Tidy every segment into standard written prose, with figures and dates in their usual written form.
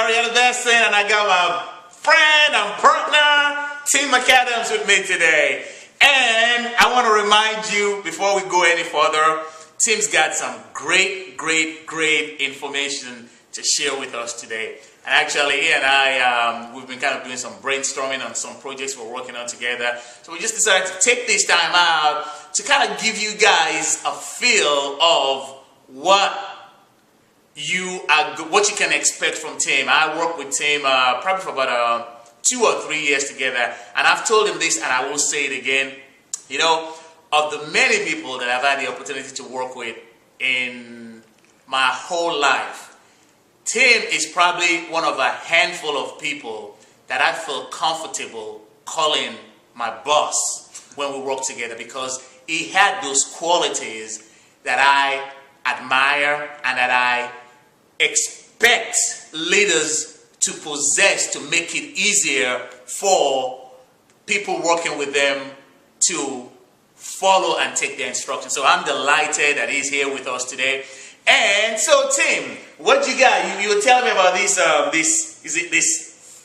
Larry Anderson, and I got my friend and partner, Tim McAdams, with me today. And I want to remind you, before we go any further, Tim's got some great information to share with us today. And actually, he and I, we've been kind of doing some brainstorming on some projects we're working on together. So we just decided to take this time out to kind of give you guys a feel of what you can expect from Tim. I worked with Tim probably for about 2 or 3 years together, and I've told him this, and I will say it again. You know, of the many people that I've had the opportunity to work with in my whole life, Tim is probably one of a handful of people that I feel comfortable calling my boss when we work together, because he had those qualities that I admire and that I expect leaders to possess to make it easier for people working with them to follow and take their instructions. So I'm delighted that he's here with us today. And so, Tim, what you got? You were telling me about this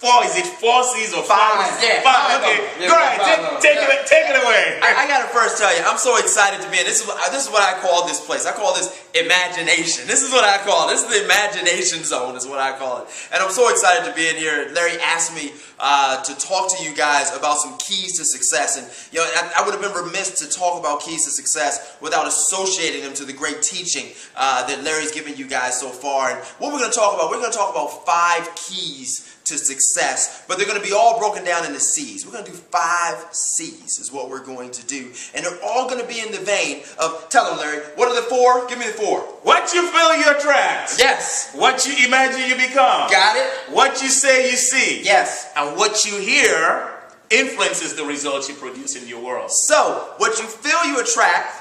4 C's or 5? Yeah, 5. Okay, go ahead. Take it away. I gotta first tell you, I'm so excited to be in. This is what I call this place. I call this imagination. This is what I call it. This is the imagination zone, is what I call it. And I'm so excited to be in here. Larry asked me to talk to you guys about some keys to success. And you know, I would have been remiss to talk about keys to success without associating them to the great teaching that Larry's given you guys so far. And what we're going to talk about, we're going to talk about 5 keys to success, but they're going to be all broken down into C's. We're going to do 5 C's is what we're going to do. And they're all going to be in the vein of, tell them, Larry, what are the 4? Give me the 4. What you feel, you attract. Yes. What you imagine, you become. Got it. What you say, you see. Yes. And what you hear influences the results you produce in your world. So, what you feel, you attract.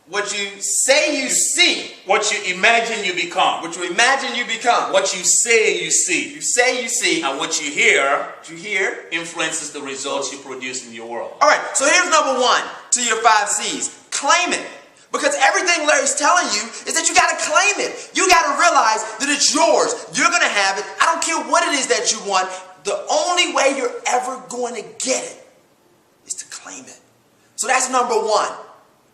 What you say, you see. What you imagine, you become. What you imagine, you become. What you say, you see. You say, you see. And what you hear influences the results you produce in your world. All right, so here's number 1 to your 5 C's. Claim it. Because everything Larry's telling you is that you got to claim it. You got to realize that it's yours. You're going to have it. I don't care what it is that you want. The only way you're ever going to get it is to claim it. So that's number 1.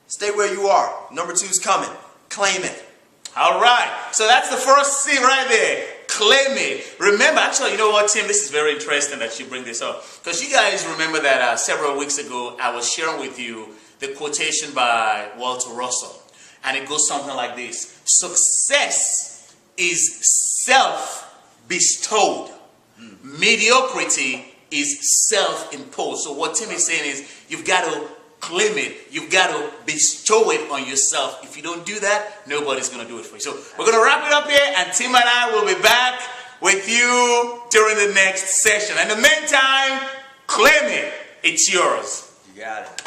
Stay where you are. Number 2's coming. Claim it. All right. So that's the first C right there. Claim it. Remember, actually, you know what, Tim? This is very interesting that you bring this up. Because you guys remember that several weeks ago, I was sharing with you the quotation by Walter Russell. And it goes something like this. Success is self-bestowed. Mediocrity is self-imposed. So what Tim is saying is, you've got to claim it. You've got to bestow it on yourself. If you don't do that, nobody's going to do it for you. So we're going to wrap it up here, and Tim and I will be back with you during the next session. In the meantime, claim it. It's yours. You got it.